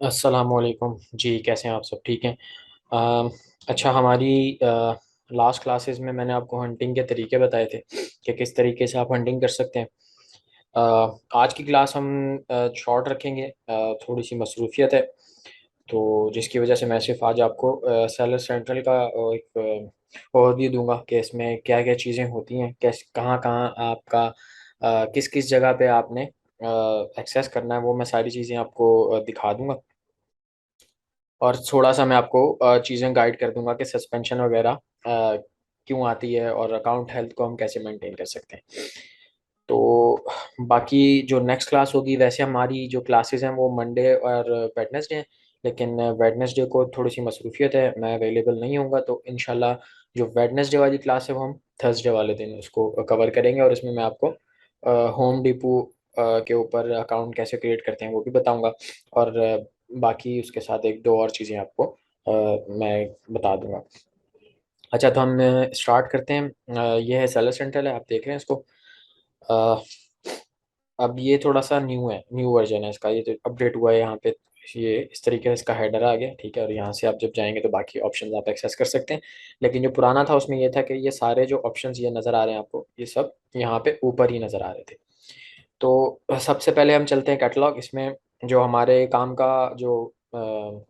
अस्सलामुअलैकुम जी, कैसे हैं आप? सब ठीक हैं? अम, अच्छा, हमारी लास्ट क्लासेस में मैंने आपको हंटिंग के तरीके बताए थे कि किस तरीके से आप हंटिंग कर सकते हैं। आज की क्लास हम शॉर्ट रखेंगे, थोड़ी सी मसरूफियत है, तो जिसकी वजह से मैं सिर्फ आज आपको सेलर सेंट्रल का एक ओवरव्यू दूंगा कि इसमें क्या क्या चीज़ें होती हैं, कैस कहाँ कहाँ आपका किस किस जगह पे आपने एक्सेस करना है, वो मैं सारी चीज़ें आपको दिखा दूंगा। और थोड़ा सा मैं आपको चीज़ें गाइड कर दूंगा कि सस्पेंशन वगैरह क्यों आती है और अकाउंट हेल्थ को हम कैसे मेंटेन कर सकते हैं। तो बाकी जो नेक्स्ट क्लास होगी, वैसे हमारी जो क्लासेस हैं वो मंडे और वेडनेसडे हैं, लेकिन वेडनेसडे को थोड़ी सी मसरूफियत है, मैं अवेलेबल नहीं होऊंगा, तो इंशाल्लाह जो वेडनेसडे वाली क्लास है वो हम थर्सडे वाले दिन उसको कवर करेंगे, और इसमें मैं आपको होम डिपो के ऊपर अकाउंट कैसे क्रिएट करते हैं वो भी बताऊंगा। और बाकी उसके साथ एक दो और चीज़ें आपको मैं बता दूंगा। अच्छा, तो हम स्टार्ट करते हैं। ये है सेलर सेंट्रल है, आप देख रहे हैं इसको। अ, अब ये थोड़ा सा न्यू है, न्यू वर्जन है इसका, ये जो अपडेट हुआ है यहाँ पे, ये इस तरीके से इसका हेडर आ गया, ठीक है। और यहाँ से आप जब जाएंगे तो बाकी ऑप्शंस आप एक्सेस कर सकते हैं। लेकिन जो पुराना था उसमें ये था कि ये सारे जो ऑप्शंस ये नज़र आ रहे हैं आपको, ये सब यहाँ पे ऊपर ही नज़र आ रहे थे। तो सबसे पहले हम चलते हैं कैटलॉग। इसमें जो हमारे काम का जो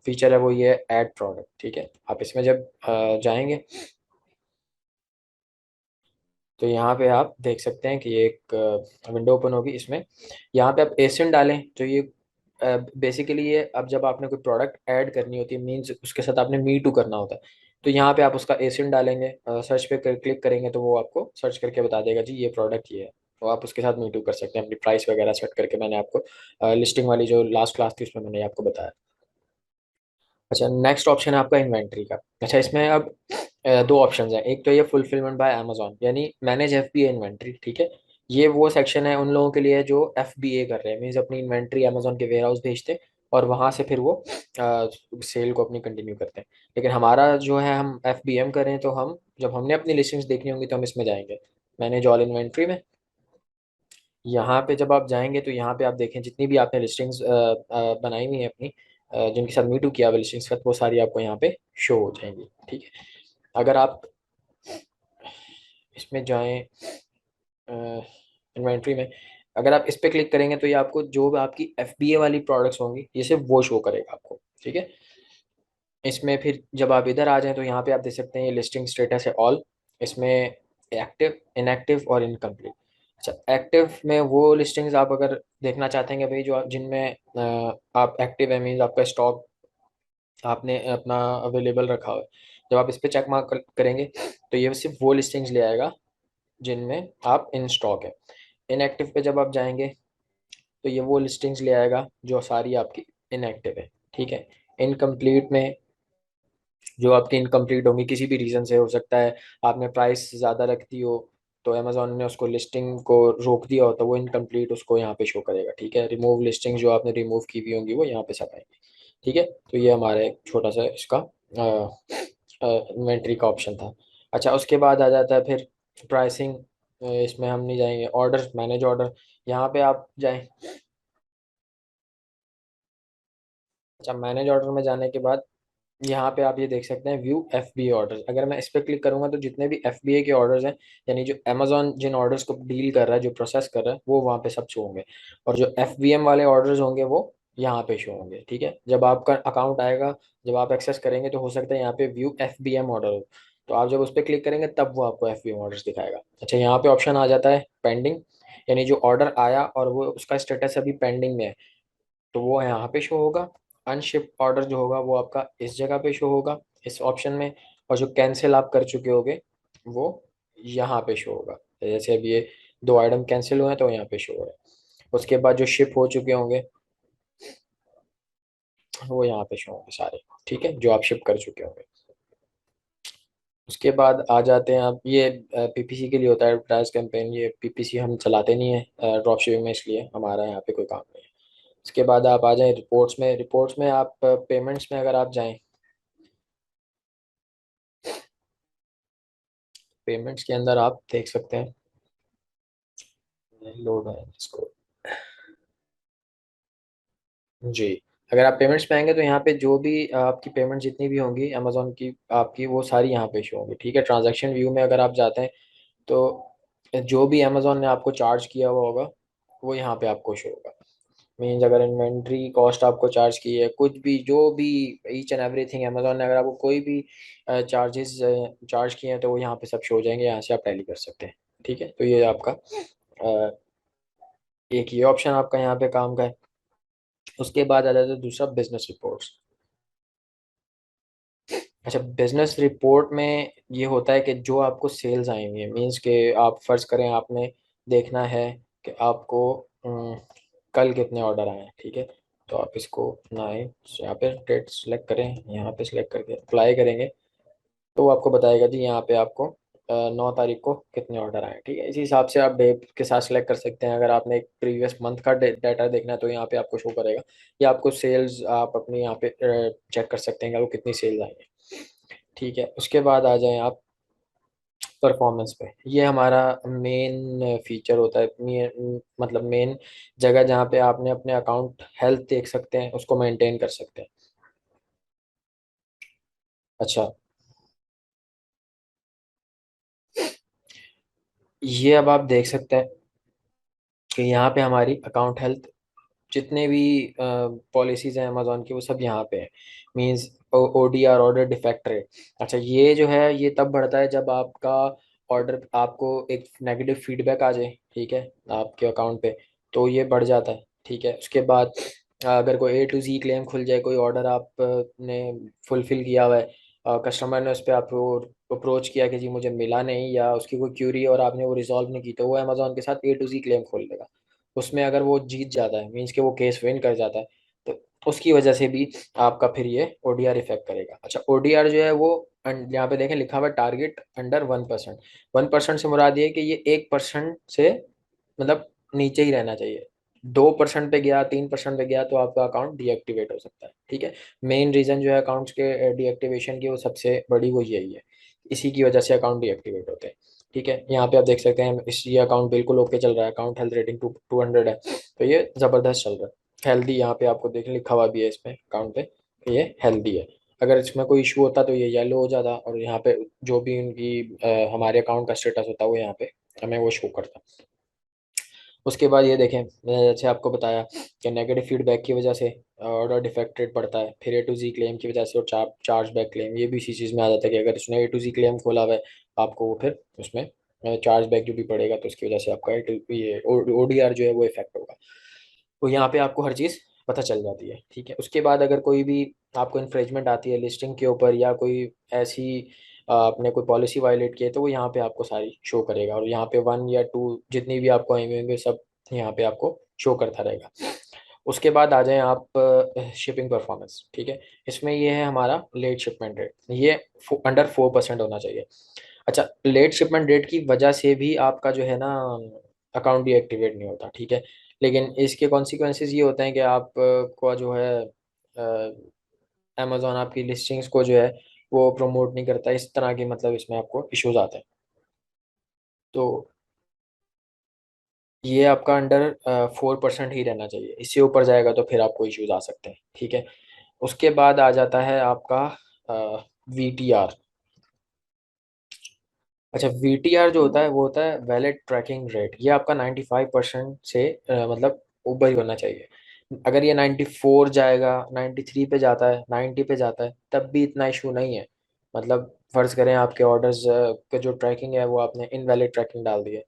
फीचर है वो ये ऐड प्रोडक्ट, ठीक है। आप इसमें जब जाएंगे तो यहाँ पे आप देख सकते हैं कि ये एक विंडो ओपन होगी। इसमें यहाँ पे आप एसिन डालें, तो ये बेसिकली ये, अब जब आपने कोई प्रोडक्ट ऐड करनी होती है, मीन्स उसके साथ आपने मी टू करना होता है, तो यहाँ पे आप उसका एसिन डालेंगे, सर्च पे क्लिक करेंगे तो वो आपको सर्च करके बता देगा जी ये प्रोडक्ट ये है, तो आप उसके साथ मी टू कर सकते हैं अपनी प्राइस वगैरह सेट करके। मैंने आपको लिस्टिंग वाली जो लास्ट क्लास थी उसमें मैंने आपको बताया। अच्छा, नेक्स्ट ऑप्शन है आपका इन्वेंट्री का। अच्छा, इसमें अब दो ऑप्शंस हैं। एक तो ये फुलफिलमेंट बाय अमेजोन, यानी मैनेज एफ बी ए इन्वेंट्री, ठीक है। ये वो सेक्शन है उन लोगों के लिए जो एफ बी ए कर रहे हैं, मीन्स अपनी इन्वेंट्री अमेजोन के वेयर हाउस भेजते हैं और वहाँ से फिर वो सेल को अपनी कंटिन्यू करते हैं। लेकिन हमारा जो है, हम एफ बी एम कर रहे हैं, तो हम जब हमने अपनी लिस्टिंग्स देखनी होंगी तो हम इसमें जाएंगे, मैनेज ऑल इन्वेंट्री में। यहाँ पे जब आप जाएंगे तो यहाँ पे आप देखें जितनी भी आपने लिस्टिंग्स बनाई हुई है अपनी, जिनके साथ मीटू किया हुआ लिस्टिंग्स का, वो सारी आपको यहाँ पे शो हो जाएंगी, ठीक है। अगर आप इसमें जाएं इन्वेंट्री में, अगर आप इस पे क्लिक करेंगे तो ये आपको जो भी आपकी एफ बी ए वाली प्रोडक्ट्स होंगी ये सिर्फ वो शो करेगा आपको, ठीक है। इसमें फिर जब आप इधर आ जाएं तो यहाँ पे आप देख सकते हैं ये लिस्टिंग स्टेटस है ऑल। इसमें एक्टिव, इनएक्टिव और इनकम्प्लीट। अच्छा, एक्टिव में वो लिस्टिंग्स आप अगर देखना चाहते हैं कि भाई जो जिनमें आप एक्टिव है, मीन्स आपका स्टॉक आपने अपना अवेलेबल रखा हुआ है, जब आप इस पर चेक मार्क करेंगे तो ये सिर्फ वो लिस्टिंग्स ले आएगा जिनमें आप इन स्टॉक है। इनएक्टिव पे जब आप जाएंगे तो ये वो लिस्टिंग्स ले आएगा जो सारी आपकी इनएक्टिव है, ठीक है। इनकम्प्लीट में जो आपकी इनकम्प्लीट होंगी किसी भी रीज़न से, हो सकता है आपने प्राइस ज़्यादा रख दी हो तो अमेजोन ने उसको लिस्टिंग को रोक दिया हो, तो वो इनकम्प्लीट उसको यहाँ पे शो करेगा, ठीक है। रिमूव लिस्टिंग जो आपने रिमूव की हुई होंगी वो यहाँ पे सब आएंगी, ठीक है। तो ये हमारा एक छोटा सा इसका इन्वेंट्री का ऑप्शन था। अच्छा, उसके बाद आ जाता है फिर प्राइसिंग। इसमें हम नहीं जाएंगे। ऑर्डर, मैनेज ऑर्डर, यहाँ पे आप जाएं। अच्छा, मैनेज ऑर्डर में जाने के बाद यहाँ पे आप ये देख सकते हैं व्यू एफ बी ए ऑर्डर्स। अगर मैं इस पर क्लिक करूंगा तो जितने भी एफ बी ए के ऑर्डर्स हैं, यानी जो अमेजोन जिन ऑर्डर्स को डील कर रहा है, जो प्रोसेस कर रहा है, वो वहाँ पे सब शो होंगे। और जो एफ बी एम वाले ऑर्डर्स होंगे वो यहाँ पे शो होंगे, ठीक है। जब आपका अकाउंट आएगा, जब आप एक्सेस करेंगे तो हो सकता है यहाँ पे view F B M order हो, तो आप जब उस पर क्लिक करेंगे तब वो आपको एफ बी एम ऑर्डर्स दिखाएगा। अच्छा, यहाँ पे ऑप्शन आ जाता है पेंडिंग, यानी जो ऑर्डर आया और वो उसका स्टेटस अभी पेंडिंग में है, तो वो यहाँ पे शो होगा। अनशिप ऑर्डर जो होगा वो आपका इस जगह पे शो होगा, इस ऑप्शन में। और जो कैंसिल आप कर चुके होगे वो यहाँ पे शो होगा। जैसे अब ये दो आइटम कैंसिल हुए हैं तो यहाँ पे शो हो रहा है। उसके बाद जो शिप हो चुके होंगे वो यहाँ पे शो होंगे सारे, ठीक है, जो आप शिप कर चुके होंगे। उसके बाद आ जाते हैं आप, ये पीपीसी के लिए होता है, एडवर्टाइज कैंपेन। ये पीपीसी हम चलाते नहीं है ड्रॉप शिपिंग में, इसलिए हमारा यहाँ पे कोई काम नहीं है। उसके बाद आप आ जाएं रिपोर्ट्स में। रिपोर्ट्स में आप पेमेंट्स में अगर आप जाएं, पेमेंट्स के अंदर आप देख सकते हैं, लोड है इसको जी। अगर आप पेमेंट्स पे आएंगे तो यहाँ पे जो भी आपकी पेमेंट जितनी भी होंगी अमेजोन की आपकी, वो सारी यहाँ पे शो होंगी। ठीक है, ट्रांजैक्शन व्यू में अगर आप जाते हैं तो जो भी अमेजोन ने आपको चार्ज किया हुआ होगा वो यहाँ पे आपको शो होगा। मीन्स अगर इन्वेंट्री कॉस्ट आपको चार्ज की है, कुछ भी जो भी ईच एंड एवरीथिंग अमेजोन ने अगर आपको कोई भी चार्जेस चार्ज किए हैं तो वो यहाँ पे सब शो हो जाएंगे, यहाँ से आप टैली कर सकते हैं। ठीक है, तो ये आपका एक ये ऑप्शन आपका यहाँ पे काम का है। उसके बाद आ जाता है दूसरा, बिजनेस रिपोर्ट्स। अच्छा, बिजनेस रिपोर्ट में ये होता है कि जो आपको सेल्स आई हुई है, मीन्स के आप फर्ज करें आपने देखना है कि आपको कल कितने ऑर्डर आए हैं। ठीक है, तो आप इसको अपना यहाँ पे डेट सेलेक्ट करें, यहाँ पे सेलेक्ट करके अप्लाई करेंगे तो वो आपको बताएगा जी यहाँ पे आपको 9 तारीख को कितने ऑर्डर आए। ठीक है, इसी हिसाब से आप डेट के साथ सेलेक्ट कर सकते हैं। अगर आपने एक प्रीवियस मंथ का डाटा देखना है तो यहाँ पे आपको शो करेगा, या आपको सेल्स आप अपनी यहाँ पे चेक कर सकते हैं कि आपको कितनी सेल्स आई है। ठीक है, उसके बाद आ जाएं आप परफॉर्मेंस पे। ये हमारा मेन फीचर होता है, मतलब मेन जगह जहाँ पे आपने अपने अकाउंट हेल्थ देख सकते हैं, उसको मेंटेन कर सकते हैं। अच्छा, ये अब आप देख सकते हैं कि यहाँ पे हमारी अकाउंट हेल्थ जितने भी पॉलिसीज हैं अमेजोन की वो सब यहाँ पे है। Means ODR, order defect rate. अच्छा, ये जो है ये तब बढ़ता है जब आपका ऑर्डर, आपको एक नेगेटिव फीडबैक आ जाए, ठीक है, आपके अकाउंट पे, तो ये बढ़ जाता है। ठीक है, उसके बाद अगर कोई A to Z क्लेम खुल जाए, कोई ऑर्डर आपने फुलफिल किया हुआ है, कस्टमर ने उस पर आपको अप्रोच किया कि जी मुझे मिला नहीं, या उसकी कोई क्यूरी और आपने वो रिजॉल्व नहीं की, तो वो अमेजोन के साथ A to Z क्लेम खोल देगा। उसमें अगर वो जीत जाता है, मीन्स कि वो केस विन कर जाता है, तो उसकी वजह से भी आपका फिर ये ओडीआर इफेक्ट करेगा। अच्छा, ओडीआर जो है वो यहाँ पे देखें लिखा हुआ है टारगेट अंडर 1%। 1% से मुराद ये है कि ये 1% से मतलब नीचे ही रहना चाहिए। 2% पे गया, 3% पे गया तो आपका अकाउंट डीएक्टिवेट हो सकता है। ठीक है, मेन रीजन जो है अकाउंट्स के डीएक्टिवेशन की वो सबसे बड़ी वो यही है, इसी की वजह से अकाउंट डीएक्टिवेट होते हैं। ठीक है, यहाँ पे आप देख सकते हैं इस ये अकाउंट बिल्कुल ओके चल रहा है, अकाउंट हेल्थ रेटिंग 200 है, तो ये ज़बरदस्त चल रहा है। हेल्दी यहाँ पे आपको देख लिखा हुआ भी है इसमें अकाउंट पे कि ये हेल्दी है। अगर इसमें कोई इशू होता तो ये येलो हो जाता, और यहाँ पे जो भी उनकी हमारे अकाउंट का स्टेटस होता है वो यहाँ पे हमें वो शो करता। उसके बाद ये देखें, मैंने जैसे आपको बताया कि नेगेटिव फीडबैक की वजह से ऑर्डर डिफेक्ट रेट बढ़ता है, फिर A to Z क्लेम की वजह से और चार्ज बैक क्लेम, ये भी इसी चीज़ में आ जाता है कि अगर उसने A to Z क्लेम खोला हुआ है आपको वो फिर उसमें चार्ज बैक जो भी पड़ेगा, तो उसकी वजह से आपका ये ओडीआर जो है वो इफेक्ट होगा। तो यहाँ पे आपको हर चीज़ पता चल जाती है। ठीक है, उसके बाद अगर कोई भी आपको इन्फ्रिंजमेंट आती है लिस्टिंग के ऊपर, या कोई ऐसी आपने कोई पॉलिसी वायलेट की है, तो वो यहाँ पे आपको सारी शो करेगा, और यहाँ पे 1 या 2 जितनी भी आपको आई हुई होंगे सब यहाँ पे आपको शो करता रहेगा। उसके बाद आ जाएं आप शिपिंग परफॉर्मेंस। ठीक है, इसमें ये है हमारा लेट शिपमेंट रेट, ये अंडर 4% होना चाहिए। अच्छा, लेट शिपमेंट डेट की वजह से भी आपका जो है ना अकाउंट डीएक्टिवेट नहीं होता। ठीक है, लेकिन इसके कॉन्सिक्वेंसेज ये होते हैं कि आप को जो है अमेजोन आपकी लिस्टिंग्स को जो है वो प्रमोट नहीं करता, इस तरह के मतलब इसमें आपको इश्यूज आते हैं। तो ये आपका अंडर 4% ही रहना चाहिए, इससे ऊपर जाएगा तो फिर आपको इश्यूज आ सकते हैं। ठीक है, उसके बाद आ जाता है आपका VTR। अच्छा, VTR जो होता है वो होता है वैलिड ट्रैकिंग रेट, ये आपका 95% से मतलब ऊपर ही होना चाहिए। अगर ये 94 जाएगा, 93 पे जाता है, 90 पे जाता है, तब भी इतना इशू नहीं है। मतलब फर्ज करें आपके ऑर्डर्स का जो ट्रैकिंग है वो आपने इनवैलिड ट्रैकिंग डाल दी है,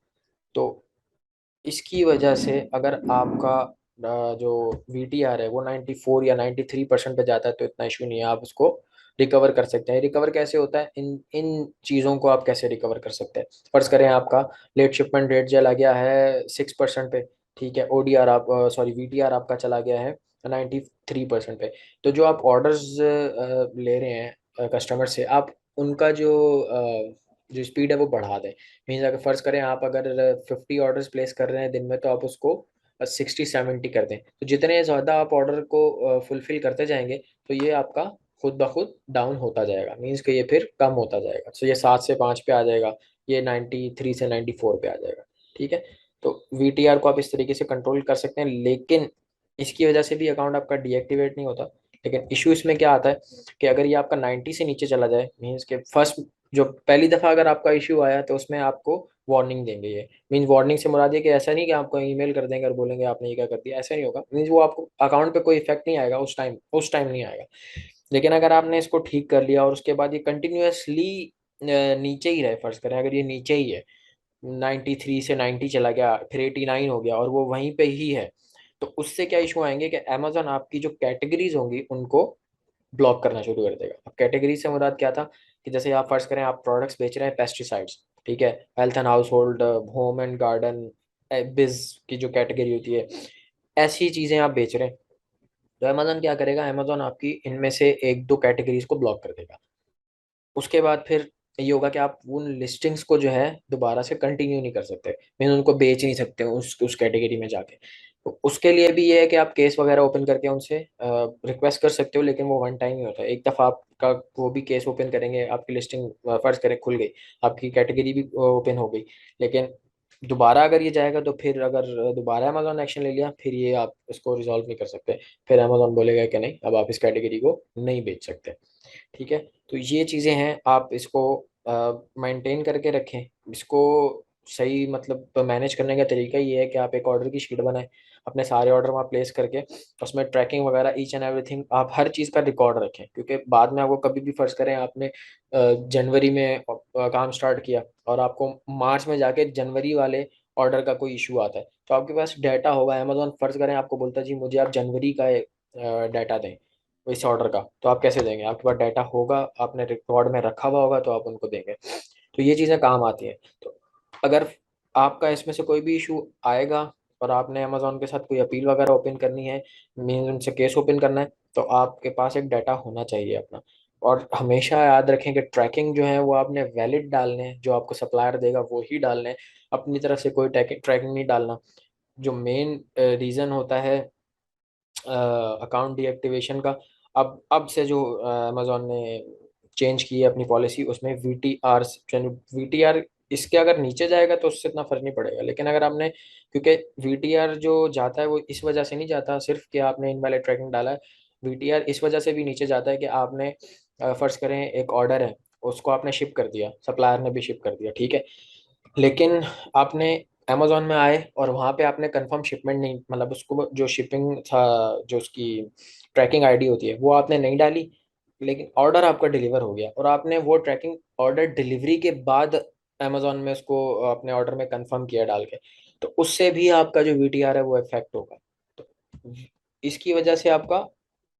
तो इसकी वजह से अगर आपका जो VTR है वो 94 या 93% पे जाता है तो इतना इशू नहीं है, आप उसको रिकवर कर सकते हैं। रिकवर कैसे होता है, इन इन चीज़ों को आप कैसे रिकवर कर सकते हैं। फर्ज करें आपका लेट शिपमेंट रेट चला गया है 6% पे, ठीक है, ODR आप सॉरी VTR आपका चला गया है 93% पे, तो जो आप ऑर्डर्स ले रहे हैं कस्टमर से, आप उनका जो स्पीड है वो बढ़ा दें। मीन्स अगर फ़र्ज़ करें आप अगर 50 ऑर्डर्स प्लेस कर रहे हैं दिन में, तो आप उसको 60-70 कर दें, तो जितने ज़्यादा आप ऑर्डर को फुलफ़िल करते जाएंगे तो ये आपका खुद ब खुद डाउन होता जाएगा, मीन्स कि ये फिर कम होता जाएगा। तो ये 7 से 5 पे आ जाएगा, ये 93 से 94 पे आ जाएगा। ठीक है, तो VTR को आप इस तरीके से कंट्रोल कर सकते हैं, लेकिन इसकी वजह से भी अकाउंट आपका डीएक्टिवेट नहीं होता। लेकिन इशू इसमें क्या आता है कि अगर ये आपका 90 से नीचे चला जाए, मीन्स के फर्स्ट जो पहली दफ़ा अगर आपका इशू आया तो उसमें आपको वार्निंग देंगे। ये मीन्स वार्निंग से मुराद ये कि ऐसा नहीं कि आपको ईमेल कर देंगे और बोलेंगे आपने ये क्या कर दिया, ऐसा नहीं होगा। मीन्स वो आपको अकाउंट पे कोई इफेक्ट नहीं आएगा उस टाइम नहीं आएगा। लेकिन अगर आपने इसको ठीक कर लिया और उसके बाद ये कंटिन्यूअसली नीचे ही रहे, फर्ज करें अगर ये नीचे ही है, 93 से 90 चला गया, फिर 89 हो गया और वो वहीं पे ही है, तो उससे क्या इशू आएंगे कि अमेजोन आपकी जो कैटेगरीज होंगी उनको ब्लॉक करना शुरू कर देगा। अब कैटेगरी से मुराद क्या था कि जैसे आप फर्ज करें आप प्रोडक्ट्स बेच रहे हैं पेस्टिसाइड्स, ठीक है, health and house hold, home and garden, बिज की जो कैटेगरी होती है, ऐसी चीज़ें आप बेच रहे हैं, तो अमेजोन क्या करेगा, अमेजोन आपकी इनमें से एक दो कैटेगरीज को ब्लॉक कर देगा। उसके बाद फिर ये होगा कि आप उन लिस्टिंग्स को जो है दोबारा से कंटिन्यू नहीं कर सकते, मीन उनको बेच नहीं सकते उस कैटेगरी में जाके। तो उसके लिए भी ये है कि आप केस वगैरह ओपन करके उनसे रिक्वेस्ट कर सकते हो, लेकिन वो वन टाइम ही होता है। एक दफ़ा आपका वो भी केस ओपन करेंगे, आपकी लिस्टिंग फर्ज करें खुल गई, आपकी कैटेगरी भी ओपन हो गई, लेकिन दोबारा अगर ये जाएगा तो फिर अगर दोबारा अमेजोन एक्शन ले लिया, फिर ये आप इसको रिजॉल्व नहीं कर सकते। फिर अमेजोन बोलेगा कि नहीं, अब आप इस कैटेगरी को नहीं बेच सकते। ठीक है, तो ये चीज़ें हैं, आप इसको मेंटेन करके रखें। इसको सही मतलब मैनेज करने का तरीका ये है कि आप एक ऑर्डर की शीट बनाएं, अपने सारे ऑर्डर वहाँ प्लेस करके उसमें ट्रैकिंग वगैरह ईच एंड एवरीथिंग आप हर चीज़ का रिकॉर्ड रखें, क्योंकि बाद में आपको कभी भी फर्ज करें आपने जनवरी में काम स्टार्ट किया और आपको मार्च में जाके जनवरी वाले ऑर्डर का कोई इशू आता है, तो आपके पास डाटा होगा। अमेजोन फर्ज करें आपको बोलता है जी मुझे आप जनवरी का डाटा दें इस ऑर्डर का, तो आप कैसे देंगे? आपके पास डाटा होगा, आपने रिकॉर्ड में रखा हुआ होगा, तो आप उनको देंगे। तो ये चीज़ें काम आती हैं। तो अगर आपका इसमें से कोई भी इशू आएगा और आपने अमेजोन के साथ कोई अपील वगैरह ओपन करनी है, मीन उनसे केस ओपन करना है, तो आपके पास एक डाटा होना चाहिए अपना। और हमेशा याद रखें कि ट्रैकिंग जो है वो आपने वैलिड डालने हैं, जो आपको सप्लायर देगा वो ही डालने हैं, अपनी तरफ से कोई ट्रैकिंग नहीं डालना। जो मेन रीज़न होता है अकाउंट डीएक्टिवेशन का, अब से जो अमेजोन ने चेंज की है अपनी पॉलिसी, उसमें वीटीआर, वीटीआर इसके अगर नीचे जाएगा तो उससे इतना फर्क नहीं पड़ेगा, लेकिन अगर आपने, क्योंकि वीटीआर जो जाता है वो इस वजह से नहीं जाता सिर्फ कि आपने इनवैलिड ट्रैकिंग डाला है। वीटीआर इस वजह से भी नीचे जाता है कि आपने फर्ज करें एक ऑर्डर है, उसको आपने शिप कर दिया, सप्लायर ने भी शिप कर दिया, ठीक है, लेकिन आपने अमेजोन में आए और वहाँ पे आपने कंफर्म शिपमेंट नहीं, मतलब उसको जो शिपिंग था, जो उसकी ट्रैकिंग आईडी होती है वो आपने नहीं डाली, लेकिन ऑर्डर आपका डिलीवर हो गया और आपने वो ट्रैकिंग ऑर्डर डिलीवरी के बाद अमेजोन में उसको अपने ऑर्डर में कंफर्म किया डाल के, तो उससे भी आपका जो वीटीआर है वो इफेक्ट होगा। तो इसकी वजह से आपका,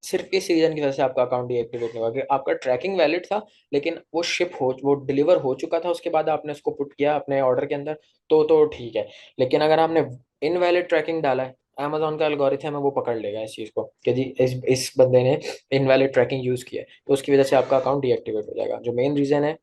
सिर्फ इस रीजन की वजह से आपका अकाउंट डीएक्टिवेट नहीं हुआ कि आपका ट्रैकिंग वैलिड था, लेकिन वो डिलीवर हो चुका था, उसके बाद आपने उसको पुट किया अपने ऑर्डर के अंदर, तो ठीक है। लेकिन अगर आपने इनवैलिड ट्रैकिंग डाला है, अमेजोन का एल्गोरिथम है वो पकड़ लेगा इस चीज़ को कि जी इस बंदे ने इनवैलिड ट्रैकिंग यूज़ किया है, तो उसकी वजह से आपका अकाउंट डीएक्टिवेट हो जाएगा। जो मेन रीज़न है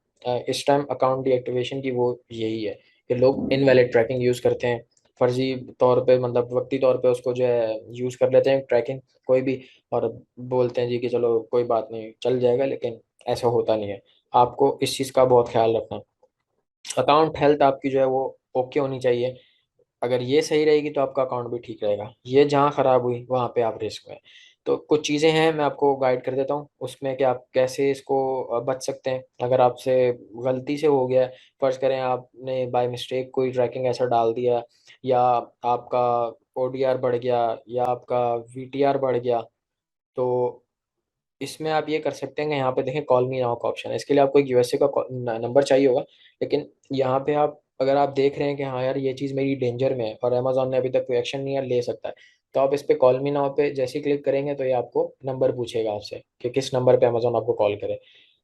इस टाइम अकाउंट डीएक्टिवेशन की वो यही है कि लोग इनवैलिड ट्रैकिंग यूज़ करते हैं, फर्जी तौर पे, मतलब वक्ती तौर पे उसको जो है यूज़ कर लेते हैं ट्रैकिंग कोई भी, और बोलते हैं जी कि चलो कोई बात नहीं चल जाएगा, लेकिन ऐसा होता नहीं है। आपको इस चीज़ का बहुत ख्याल रखना। अकाउंट हेल्थ आपकी जो है वो ओके होनी चाहिए। अगर ये सही रहेगी तो आपका अकाउंट भी ठीक रहेगा। ये जहाँ ख़राब हुई वहाँ पे आप रिस्क में। तो कुछ चीज़ें हैं मैं आपको गाइड कर देता हूँ उसमें कि आप कैसे इसको बच सकते हैं अगर आपसे गलती से हो गया है। फ़र्ज़ करें आपने बाय मिस्टेक कोई ट्रैकिंग ऐसा डाल दिया, या आपका ओडीआर बढ़ गया, या आपका वीटीआर बढ़ गया, तो इसमें आप ये कर सकते हैं कि यहाँ पे देखें कॉल मी नाउ का ऑप्शन है। इसके लिए आपको एक यूएसए का नंबर चाहिए होगा, लेकिन यहाँ पे आप, अगर आप देख रहे हैं कि हाँ यार ये चीज़ मेरी डेंजर में है और अमेजोन ने अभी तक कोई एक्शन नहीं ले सकता है, तो आप इस पे कॉल मी नाउ पे जैसे ही क्लिक करेंगे तो ये आपको नंबर पूछेगा आपसे कि किस नंबर पे अमेजोन आपको कॉल करे।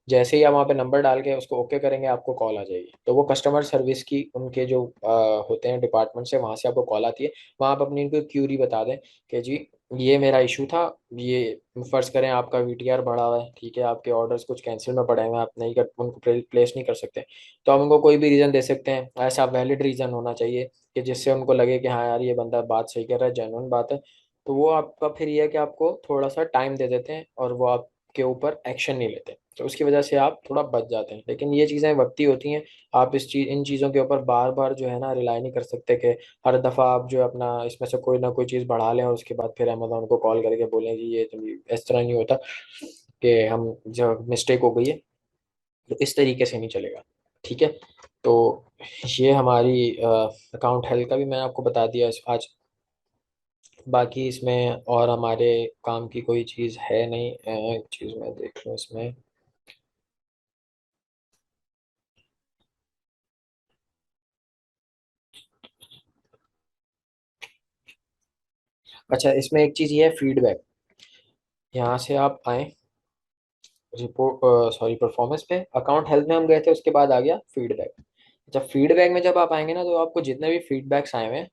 जैसे ही आप वहाँ पे नंबर डाल के उसको ओके करेंगे आपको कॉल आ जाएगी। तो वो कस्टमर सर्विस की उनके जो होते हैं डिपार्टमेंट से, वहाँ से आपको कॉल आती है। वहाँ आप अपनी इनको क्यूरी बता दें कि जी ये मेरा इशू था, ये फ़र्ज़ करें आपका वीटीआर बढ़ा हुआ है, ठीक है, आपके ऑर्डर्स कुछ कैंसिल में पड़े हुए हैं, आप नहीं कर उनको प्लेस नहीं कर सकते, तो आप उनको कोई भी रीज़न दे सकते हैं। ऐसा वैलिड रीज़न होना चाहिए कि जिससे उनको लगे कि हाँ यार ये बंदा बात सही कर रहा है, जेन्युइन बात है। तो वो आपका फिर ये है कि आपको थोड़ा सा टाइम दे देते हैं और वो आप के ऊपर एक्शन नहीं लेते, तो उसकी वजह से आप थोड़ा बच जाते हैं। लेकिन ये चीज़ें वक्ती होती हैं। आप इन चीज़ों के ऊपर बार बार जो है ना रिलाई नहीं कर सकते कि हर दफ़ा आप जो है अपना इसमें से कोई ना कोई चीज़ बढ़ा लें और उसके बाद फिर अमेज़ोन को कॉल करके बोलें कि ये तो इस तरह नहीं होता, कि हम जो मिस्टेक हो गई है, तो इस तरीके से नहीं चलेगा। ठीक है। तो ये हमारी अकाउंट हेल्थ का भी मैंने आपको बता दिया आज। बाकी इसमें और हमारे काम की कोई चीज़ है नहीं। एक चीज़ मैं देख लूँ इसमें। अच्छा, इसमें एक चीज़ ये है, फीडबैक। यहाँ से आप आए रिपोर्ट, सॉरी, परफॉर्मेंस पे, अकाउंट हेल्थ में हम गए थे, उसके बाद आ गया फीडबैक। जब फीडबैक में जब आप आएंगे ना, तो आपको जितने भी फीडबैक्स आए हुए हैं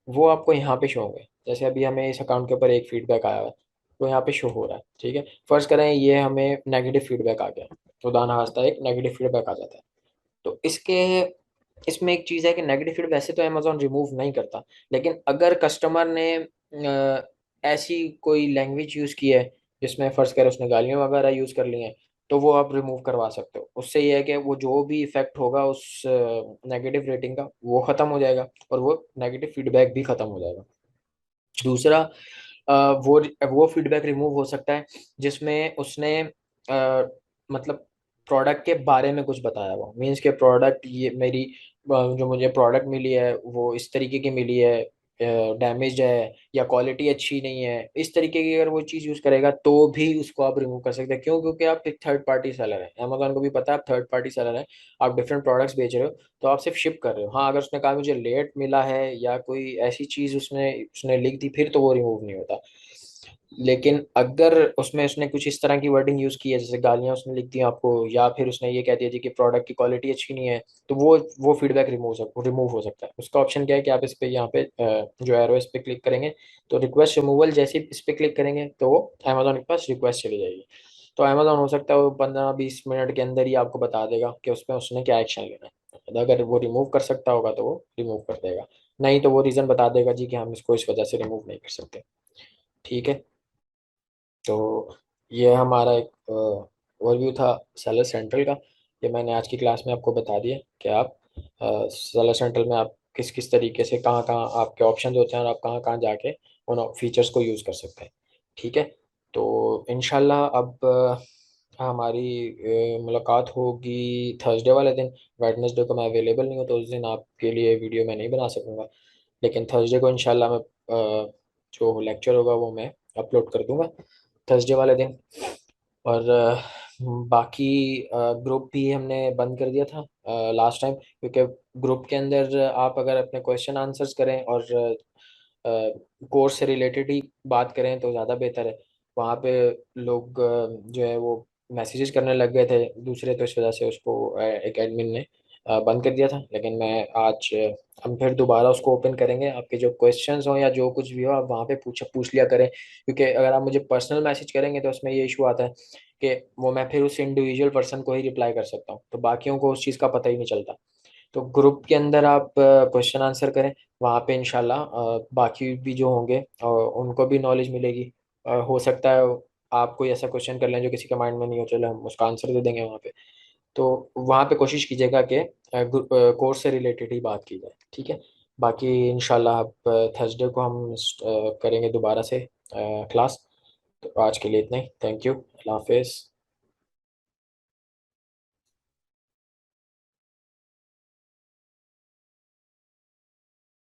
वो आपको यहाँ पे शो होंगे। जैसे अभी हमें इस अकाउंट के ऊपर एक फीडबैक आया हुआ है, तो यहाँ पे शो हो रहा है। ठीक है। फर्स्ट करें, ये हमें नेगेटिव फीडबैक आ गया, तो दाना हास्ता एक नेगेटिव फीडबैक आ जाता है। तो इसमें एक चीज़ है कि नेगेटिव फीडबैक वैसे तो अमेजोन रिमूव नहीं करता, लेकिन अगर कस्टमर ने ऐसी कोई लैंग्वेज यूज़ की है जिसमें फर्ज करें उसने गालियाँ वगैरह यूज़ कर ली हैं, तो वो आप रिमूव करवा सकते हो। उससे ये है कि वो जो भी इफेक्ट होगा उस नेगेटिव रेटिंग का, वो ख़त्म हो जाएगा और वो नेगेटिव फीडबैक भी ख़त्म हो जाएगा। दूसरा, वो फीडबैक रिमूव हो सकता है जिसमें उसने मतलब प्रोडक्ट के बारे में कुछ बताया हुआ, मीन्स के प्रोडक्ट, ये मेरी जो मुझे प्रोडक्ट मिली है वो इस तरीके की मिली है, डैमेज है या क्वालिटी अच्छी नहीं है, इस तरीके की अगर वो चीज़ यूज़ करेगा तो भी उसको आप रिमूव कर सकते हैं। क्यों? क्योंकि आप एक थर्ड पार्टी सेलर हैं, अमेजोन को भी पता है आप थर्ड पार्टी सेलर हैं, आप डिफरेंट प्रोडक्ट्स बेच रहे हो, तो आप सिर्फ शिप कर रहे हो। हाँ, अगर उसने कहा मुझे लेट मिला है या कोई ऐसी चीज़ उसने उसने लिख दी, फिर तो वो रिमूव नहीं होता। लेकिन अगर उसमें उसने कुछ इस तरह की वर्डिंग यूज़ की है, जैसे गालियाँ उसने लिख दी आपको, या फिर उसने ये कह दिया जी कि प्रोडक्ट की क्वालिटी अच्छी नहीं है, तो वो फीडबैक रिमूव हो सकता है। उसका ऑप्शन क्या है कि आप इस पे यहाँ पे जो एरो इस पे क्लिक करेंगे, तो रिक्वेस्ट रिमूवल, जैसे ही इस पे क्लिक करेंगे तो अमेजोन के पास रिक्वेस्ट चली जाएगी। तो अमेजोन हो सकता है वो 15-20 मिनट के अंदर ही आपको बता देगा कि उस पर उसने क्या एक्शन लेना है। अगर वो रिमूव कर सकता होगा तो वो रिमूव कर देगा, नहीं तो वो रीज़न बता देगा जी कि हम इसको इस वजह से रिमूव नहीं कर सकते। ठीक है। तो ये हमारा एक ओवरव्यू था सेलर सेंट्रल का। ये मैंने आज की क्लास में आपको बता दिया कि आप सेलर सेंट्रल में आप किस किस तरीके से, कहाँ कहाँ आपके ऑप्शन होते हैं और आप कहाँ कहाँ जाके उन फीचर्स को यूज़ कर सकते हैं। ठीक है। तो इंशाल्लाह अब हमारी मुलाकात होगी थर्सडे वाले दिन। वेडनेसडे को मैं अवेलेबल नहीं हूँ, तो उस दिन आपके लिए वीडियो मैं नहीं बना सकूँगा, लेकिन थर्सडे को इंशाल्लाह मैं जो लेक्चर होगा वो मैं अपलोड कर दूंगा थर्सडे वाले दिन। और बाकी ग्रुप भी हमने बंद कर दिया था लास्ट टाइम, क्योंकि ग्रुप के अंदर आप अगर अपने क्वेश्चन आंसर्स करें और कोर्स से रिलेटेड ही बात करें तो ज़्यादा बेहतर है। वहाँ पे लोग जो है वो मैसेजेस करने लग गए थे दूसरे, तो इस वजह से उसको एक एडमिन ने बंद कर दिया था। लेकिन मैं आज हम फिर दोबारा उसको ओपन करेंगे। आपके जो क्वेश्चंस हो या जो कुछ भी हो, आप वहाँ पे पूछ लिया करें, क्योंकि अगर आप मुझे पर्सनल मैसेज करेंगे तो उसमें ये इशू आता है कि वो मैं फिर उस इंडिविजुअल पर्सन को ही रिप्लाई कर सकता हूँ, तो बाकियों को उस चीज़ का पता ही नहीं चलता। तो ग्रुप के अंदर आप क्वेश्चन आंसर करें, वहाँ पे इंशाल्लाह बाकी भी जो होंगे उनको भी नॉलेज मिलेगी। हो सकता है आप कोई ऐसा क्वेश्चन कर लें जो किसी के माइंड में नहीं हो, चलो हम उसका आंसर दे देंगे वहाँ पे। तो वहाँ पे कोशिश कीजिएगा कि कोर्स से रिलेटेड ही बात की जाए। ठीक है। बाकी इंशाल्लाह अब थर्सडे को हम करेंगे दोबारा से क्लास। तो आज के लिए इतना ही। Thank you. अल्लाह हाफिज़।